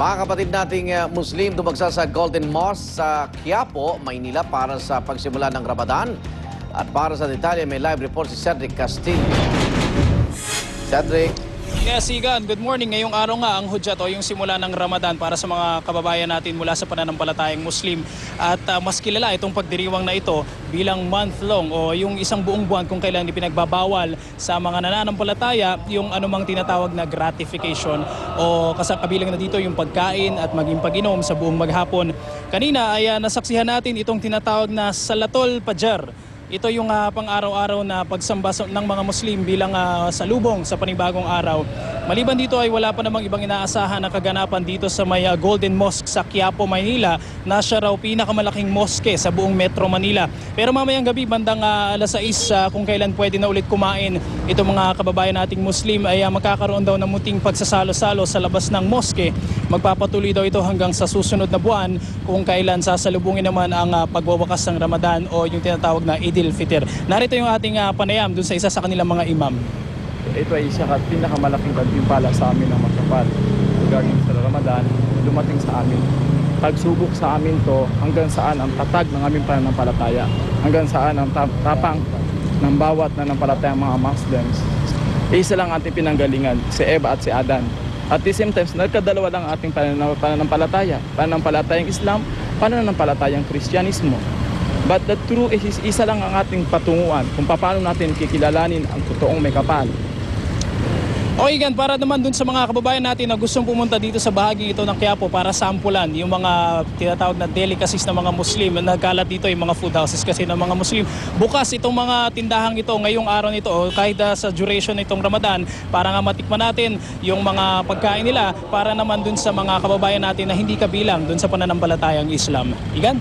Mga kapatid nating Muslim dumagsa sa Golden Mosque sa Quiapo, Maynila para sa pagsimula ng Ramadan. At para sa detalye, may live report si Cedric Castillo. Cedric. Yes, Igan. Good morning. Ngayong araw nga ang Hudyat o yung simula ng Ramadan para sa mga kababayan natin mula sa pananampalatayang Muslim. At mas kilala itong pagdiriwang na ito bilang month-long o yung isang buong buwan kung kailan ipinagbabawal sa mga nananampalataya yung anumang tinatawag na gratification o kabilang na dito yung pagkain at maging pag-inom sa buong maghapon. Kanina ay nasaksihan natin itong tinatawag na Salatul Fajr. Ito yung pang-araw-araw na pagsamba ng mga Muslim bilang salubong sa panibagong araw. Maliban dito ay wala pa namang ibang inaasahan na kaganapan dito sa may Golden Mosque sa Quiapo, Maynila na siya raw pinakamalaking mosque sa buong Metro Manila. Pero mamayang gabi bandang alas 6 kung kailan pwede na ulit kumain itong mga kababayan nating Muslim ay magkakaroon daw ng munting pagsasalo-salo sa labas ng mosque. Magpapatuloy daw ito hanggang sa susunod na buwan kung kailan sasalubungin naman ang pagwawakas ng Ramadan o yung tinatawag na Idil Fitr. Narito yung ating panayam dun sa isa sa kanilang mga imam. Ito ay isa pinakamalaking gantimpala sa amin ng magkapal. Regarding sa Ramadan, dumating sa amin. Pagsubok sa amin to hanggang saan ang tatag ng aming pananampalataya. Hanggang saan ang tapang ng bawat nananampalatayang mga Muslims. Isa lang ating pinanggalingan, si Eva at si Adan. At the same time, nagkadalawa lang ating pananampalataya. Pananampalatayang Islam, pananampalatayang Kristyanismo. But the truth is, isa lang ang ating patunguan kung paano natin kikilalanin ang totoong may kapal. O Igan, para naman dun sa mga kababayan natin na gustong pumunta dito sa bahaging ito ng Quiapo para sampulan yung mga tinatawag na delicacies ng mga Muslim. Nagkalat dito yung mga food houses kasi ng mga Muslim. Bukas itong mga tindahang ito ngayong araw nito o kahit sa duration nitong Ramadan para nga matikman natin yung mga pagkain nila para naman dun sa mga kababayan natin na hindi kabilang dun sa pananampalatayang Islam. Igan?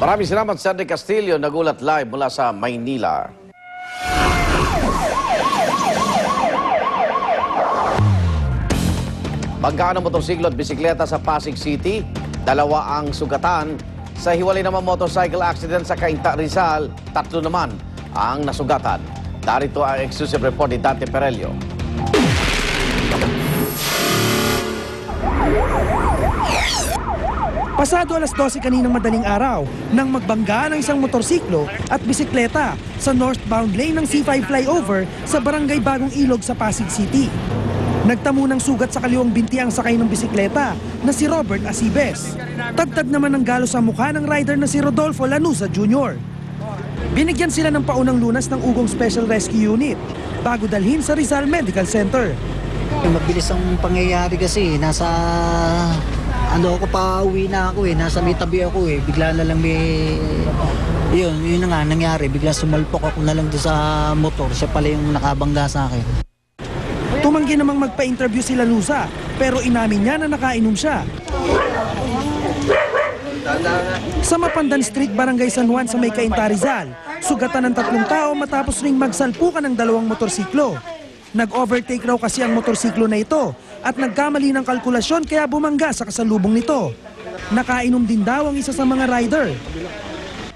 Maraming salamat, Cedric Castillo, nagulat live mula sa Maynila. Magkano motorsiklo at bisikleta sa Pasig City? 2 ang sugatan. Sa hiwalay naman motorcycle accident sa Cainta, Rizal, 3 naman ang nasugatan. Darito ang exclusive report ni Dante Perelio. Pasado alas 12 kaninang madaling araw nang magbangga ng isang motorsiklo at bisikleta sa northbound lane ng C5 flyover sa Barangay Bagong Ilog sa Pasig City. Nagtamo ng sugat sa kaliwang binti ang sakay ng bisikleta na si Robert Acibes. Tagtag naman ng galo sa mukha ng rider na si Rodolfo Lanuza Jr. Binigyan sila ng paunang lunas ng Ugong Special Rescue Unit bago dalhin sa Rizal Medical Center. Mabilis ang pangyayari kasi pauwi na ako nasa may tabi ako bigla na lang yun na nga nangyari, bigla sumalpok ako na lang doon sa motor, siya pala yung nakabangga sa akin. Tumanggi namang magpa-interview si Lanuza pero inamin niya na nakainom siya. Sa Mapandan Street, Barangay San Juan sa may Cainta, Rizal, sugatan ng 3 tao matapos ring magsalpukan ng 2 motorsiklo. Nag-overtake raw kasi ang motorsiklo na ito at nagkamali ng kalkulasyon kaya bumangga sa kasalubong nito. Nakainom din daw ang isa sa mga rider.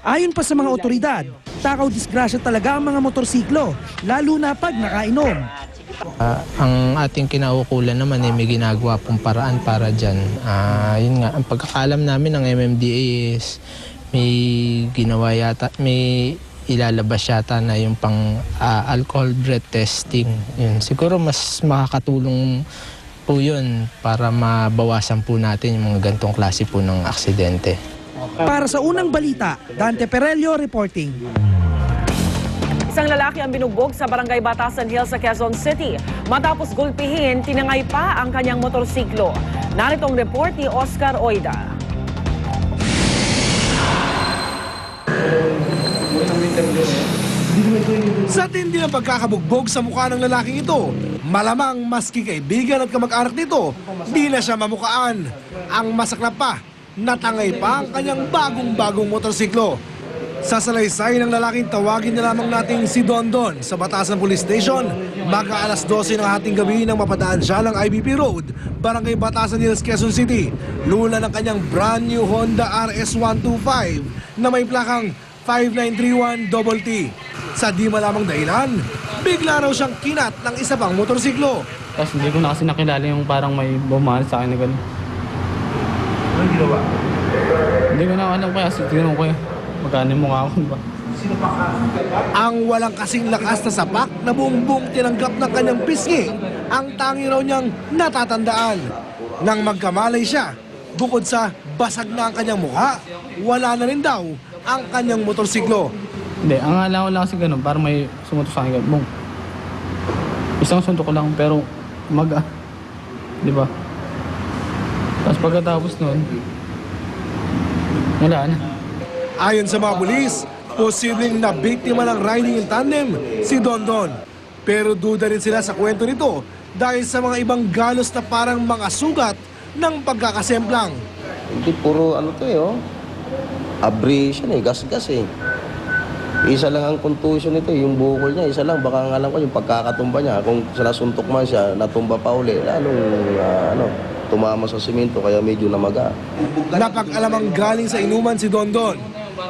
Ayon pa sa mga otoridad, takaw disgrasya talaga ang mga motorsiklo, lalo na pag nakainom. Ang ating kinaukulan naman may ginagawa pong paraan para dyan. Yun nga, ang pagkakalam namin ng MMDA is may ginawa yata, may ilalabas yata na yung pang alcohol breath testing. Yun. Siguro mas makakatulong po yun para mabawasan po natin yung mga gantong klase po ng aksidente. Para sa unang balita, Dante Perelio reporting. Isang lalaki ang binugbog sa Barangay Batasan Hills sa Quezon City. Matapos gulpihin, tinangay pa ang kanyang motorsiklo. Narito ang report ni Oscar Oida. Sa tindi ng pagkakabugbog sa mukha ng lalaking ito, malamang maski kaibigan at kamag-anak nito, di na siya mamukaan. Ang masaklap pa, natangay pa ang kanyang bagong-bagong motorsiklo. Sa salaysay ng lalaking tawagin na lamang nating si Dondon sa Batasan Police Station. Baka alas 12 ng hating gabi nang mapadaan siya ng IBP Road, Barangay Batasan Hills, Quezon City. Lula ng kanyang brand new Honda RS125 na may plakang 5931TT. Sa di malamang dahilan, bigla raw siyang kinat ng isa pang motorsiklo. Tapos hindi ko na kasi nakilala yung parang may bumahan sa akin na gano'n. Anong ginawa? Hindi ko na alam kaya. Tinanong ko eh. Magkano yung mukha ko, di ba? Ang walang kasing lakas na sapak na buong tinanggap ng kanyang pisngi ang tangi raw niyang natatandaan. Nang magkamalay siya, bukod sa basag na ang kanyang mukha, wala na rin daw ang kanyang motorsiklo. Hindi, ang alam ko lang kasi ganun, parang may sumuntok sa akin. Bong. Isang suntok ko lang, pero di ba? Tapos pagkatapos nun, wala na. Ayon sa mga pulis, posibleng na biktima ng riding in tandem si Dondon. Pero duda rin sila sa kwento nito dahil sa mga ibang galos na parang mga sugat ng pagkakasemplang. Hindi, puro ano to eh, oh. Abrasion eh, gas-gas eh. Isa lang ang contusion nito, yung bukol niya, isa lang. Baka ang alam ko yung pagkakatumba niya. Kung nasuntok man siya, natumba pa uli, lalong tumama sa simento, kaya medyo namaga. Napag-alamang galing sa inuman si Dondon.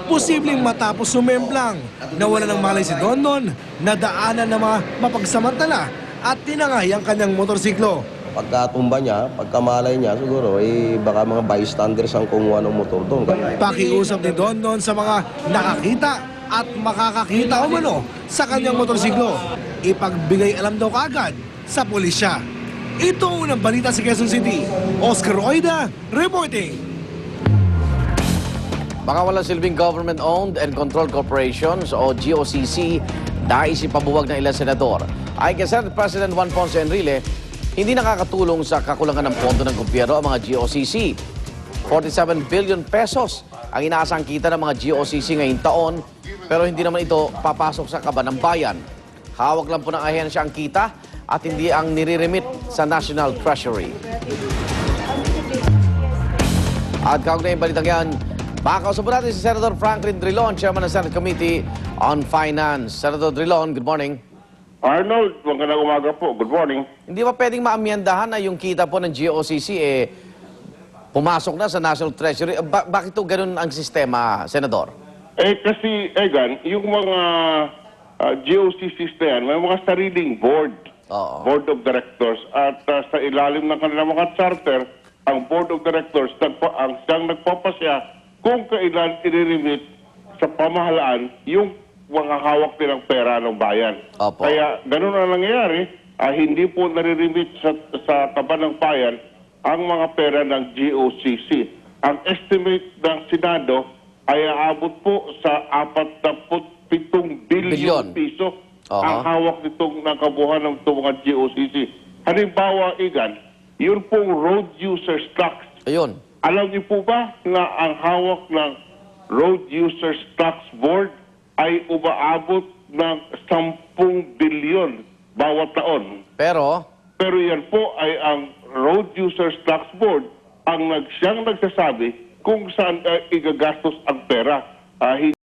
Posibleng matapos sumemplang. Nawala ng malay si Dondon, nadaanan na mga mapagsamantala at tinangay ang kanyang motorsiklo. Pagkatumba niya, pagkamalay niya, siguro, baka mga bystanders ang kumuha ng motor doon. Pakiusap ni Dondon sa mga nakakita at makakakita umano sa kanyang motorsiklo. Ipagbigay alam daw kaagad sa pulisya. Ito ang unang balita sa Quezon City. Oscar Oida, reporting. Mga walang silbing government-owned and controlled corporations o GOCC nais ipabuwag ng ilang senador. Ay kay Senate President Juan Ponce Enrile, hindi nakakatulong sa kakulangan ng pondo ng gobyerno ang mga GOCC. 47 billion pesos ang inaasang kita ng mga GOCC ngayong taon, pero hindi naman ito papasok sa kaban ng bayan. Hawak lang po ng ahensya ang kita at hindi ang nire-remit sa National Treasury. At kaugnay yung balitang yan, makakausap natin si Senator Franklin Drilon, Chairman ng Senate Committee on Finance. Senator Drilon, good morning. Arnold, magandang umaga po. Good morning. Hindi ba pwedeng maamyandahan na yung kita po ng GOCC pumasok na sa National Treasury? Bakit ito ganun ang sistema, Senador? Kasi, Egan, yung mga GOCCs na yan, may mga sariling board. Oo. Board of Directors. At sa ilalim ng kanilang mga charter, ang Board of Directors ang siyang nagpapasya kung kailan i-remit sa pamahalaan yung mga hawak nilang pera ng bayan. Opo. Kaya ganun na nangyayari, hindi po nare-remit sa kaban ng bayan ang mga pera ng GOCC. Ang estimate ng Senado ay aabot po sa 47 billion piso ang hawak nitong nakabuhan ng itong mga GOCC. Halimbawa, Igan, yun pong road users tax. Ayun. Alam niyo po ba na ang hawak ng Road Users Tax Board ay umaabot ng 10 billion bawat taon? Pero yan po ay ang Road Users Tax Board ang siyang nagsasabi kung saan igagastos ang pera.